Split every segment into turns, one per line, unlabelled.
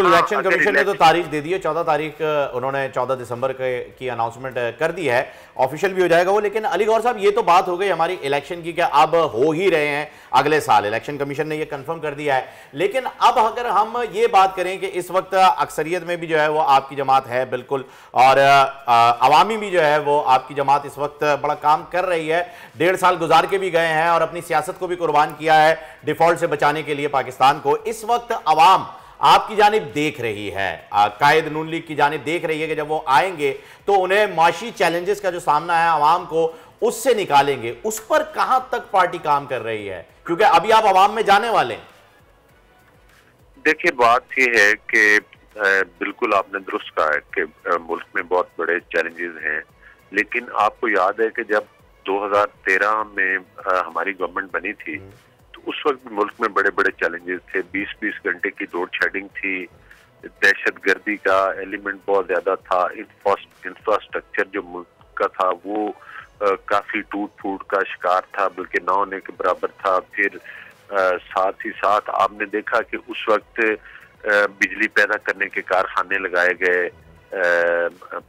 बिल्कुल, election commission ने तो तारीख दे दी है, 14 तारीख उन्होंने 14 दिसंबर की अनाउंसमेंट कर दी है, ऑफिशियल भी हो जाएगा वो। लेकिन अली गौहर साहब, ये तो बात हो गई हमारी इलेक्शन की, क्या अब हो ही रहे हैं अगले साल, इलेक्शन कमीशन ने ये कंफर्म कर दिया है। लेकिन अब अगर हम ये बात करें कि इस वक्त अक्सरियत में भी जो है वो आपकी जमात है बिल्कुल, और अवामी भी जो है वो आपकी जमात इस वक्त बड़ा काम कर रही है, 1.5 साल गुजार के भी गए हैं और अपनी सियासत को भी कुर्बान किया है डिफॉल्ट से बचाने के लिए पाकिस्तान को। इस वक्त अवाम आपकी जानिब देख रही है, कायद नून लीग की जानिब देख रही है कि जब वो आएंगे तो उन्हें माशी चैलेंजेस का जो सामना है अवाम को, उससे निकालेंगे। उस पर कहां तक पार्टी काम कर रही है, क्योंकि अभी आप अवाम में जाने वाले हैं?
देखिए, बात यह है कि बिल्कुल आपने दुरुस्त कहा है कि मुल्क में बहुत बड़े चैलेंजेस हैं, लेकिन आपको याद है कि जब 2013 में हमारी गवर्नमेंट बनी थी तो उस वक्त मुल्क में बड़े बड़े चैलेंजेस थे। 20-20 घंटे की लोड शेडिंग थी, दहशतगर्दी का एलिमेंट बहुत ज्यादा था, इंफ्रास्ट्रक्चर जो मुल्क का था वो काफी टूट फूट का शिकार था, बल्कि ना होने के बराबर था। फिर साथ ही साथ आपने देखा कि उस वक्त बिजली पैदा करने के कारखाने लगाए गए,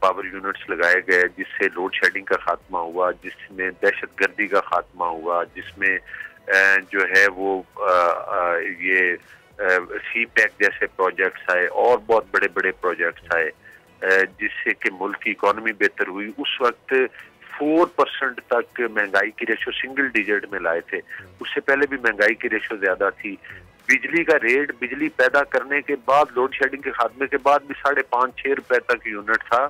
पावर यूनिट्स लगाए गए, जिससे लोड शेडिंग का खात्मा हुआ, जिसमें दहशतगर्दी का खात्मा हुआ, जिसमें जो है वो ये सी पैक जैसे प्रोजेक्ट्स आए और बहुत बड़े बड़े प्रोजेक्ट्स आए, जिससे कि मुल्क की इकोनॉमी बेहतर हुई। उस वक्त 4% तक महंगाई की रेशो सिंगल डिजिट में लाए थे, उससे पहले भी महंगाई की रेशो ज्यादा थी। बिजली का रेट बिजली पैदा करने के बाद, लोड शेडिंग के खात्मे के बाद भी 5.5-6 रुपए तक यूनिट था,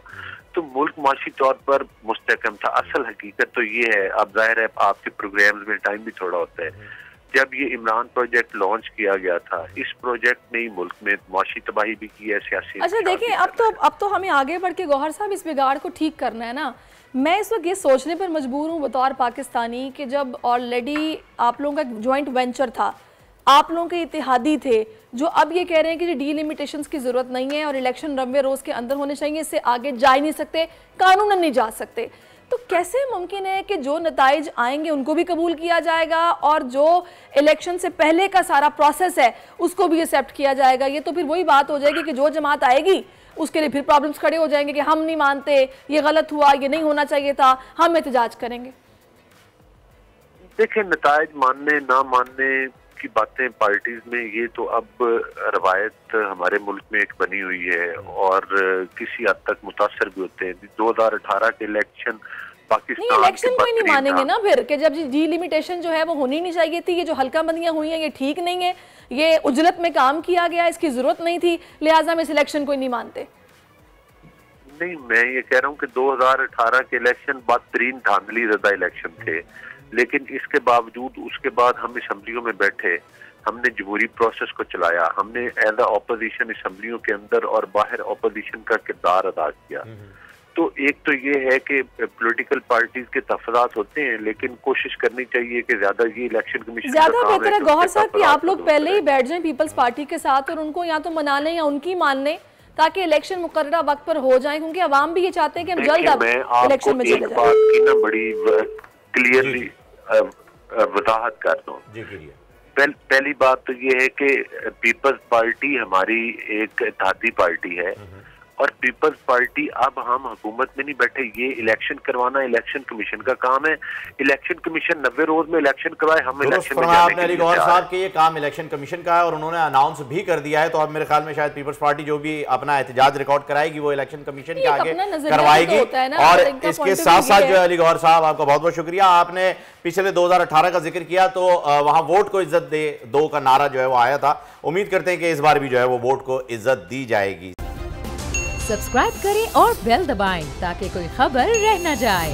तो मुल्क माशी तौर पर मुस्तहकम था। असल हकीकत तो ये है, अब जाहिर है आपके प्रोग्राम्स में टाइम भी थोड़ा होता है, जब ये इमरान प्रोजेक्ट लॉन्च किया गया था, इस प्रोजेक्ट ने ही मुल्क में माशी तबाही भी की है, सियासी।
अच्छा देखिए, अब तो हमें आगे बढ़ के गौहर साहब इस बिगाड़ को ठीक करना है ना। मैं इस वक्त ये सोचने पर मजबूर हूँ बतौर पाकिस्तानी कि जब ऑलरेडी आप लोगों का जॉइंट वेंचर था, आप लोगों के इत्तेहादी थे, जो अब ये कह रहे हैं कि डीलिमिटेशंस की ज़रूरत नहीं है और इलेक्शन 90 रोज़ के अंदर होने चाहिए, इससे आगे जा ही नहीं सकते, कानूनन नहीं जा सकते, तो कैसे मुमकिन है कि जो नताइज आएंगे उनको भी कबूल किया जाएगा और जो इलेक्शन से पहले का सारा प्रोसेस है उसको भी एक्सेप्ट किया जाएगा? ये तो फिर वही बात हो जाएगी कि जो जमात आएगी उसके लिए फिर प्रॉब्लम्स खड़े हो जाएंगे कि हम नहीं मानते, ये गलत हुआ, ये नहीं होना चाहिए था, हम एहतजाज करेंगे।
देखिए, नताइज मानने ना मानने की बातें पार्टीज में, ये तो अब रवायत हमारे मुल्क में एक बनी हुई है और किसी हद तक मुतासर भी होते हैं। 2018 के इलेक्शन पाकिस्तान
इलेक्शन को ही नहीं मानेंगे ना फिर कि जब डीलिमिटेशन जो है वो होनी नहीं चाहिए थी, ये जो हल्का बंदियां हुई हैं ये ठीक नहीं है, ये उजलत में काम किया गया, इसकी जरूरत नहीं थी, लिहाजा हम इस इलेक्शन को ही नहीं मानते।
नहीं, मैं ये कह रहा हूँ कि 2018 के इलेक्शन बदतरीन धांधली ज़दा इलेक्शन थे, लेकिन इसके बावजूद उसके बाद हम असम्बलियों में बैठे, हमने जमहूरी प्रोसेस को चलाया, हमने एज अ अपोजिशन असम्बलियों के अंदर और बाहर अपोजिशन का किरदार अदा किया। तो एक तो ये है कि पॉलिटिकल पार्टीज के तफरात होते हैं, लेकिन कोशिश करनी चाहिए कि ज्यादा ये इलेक्शन कमीशन
ज्यादा बेहतर है गौहर साहब कि आप लोग पहले ही बैठ जाएं पीपल्स पार्टी के साथ और उनको या तो मना लें या उनकी मान लें, ताकि इलेक्शन मुकर्ररा वक्त पर हो जाए, क्योंकि अवाम भी ये चाहते हैं कि हम जल्द इलेक्शन में चले जाएं।
बात की ना बड़ी क्लियरली वजाहत कर दूं। पहली बात तो ये है कि पीपल्स पार्टी हमारी एक इत्तेहादी पार्टी है और पीपल्स पार्टी, अब हम हुकूमत में नहीं बैठे, ये इलेक्शन करवाना इलेक्शन कमीशन का काम है। इलेक्शन कमीशन 90 रोज में इलेक्शन करवाए, हम इलेक्शन में जाने के लिए
गौहर साहब के ये काम इलेक्शन कमीशन का है और उन्होंने अनाउंस भी कर दिया है, तो अब मेरे ख्याल में शायद पीपल्स पार्टी जो भी अपना एहतजाज रिकॉर्ड कराएगी वो इलेक्शन कमीशन के आगे करवाएगी। और इसके साथ साथ जो है अली गौहर साहब, आपका बहुत बहुत शुक्रिया, आपने पिछले 2018 का जिक्र किया तो वहां वोट को इज्जत दे दो का नारा जो है वो आया था। उम्मीद करते हैं कि इस बार भी जो है वो वोट को इज्जत दी जाएगी।
सब्सक्राइब करें और बेल दबाएं ताकि कोई खबर रह न जाए।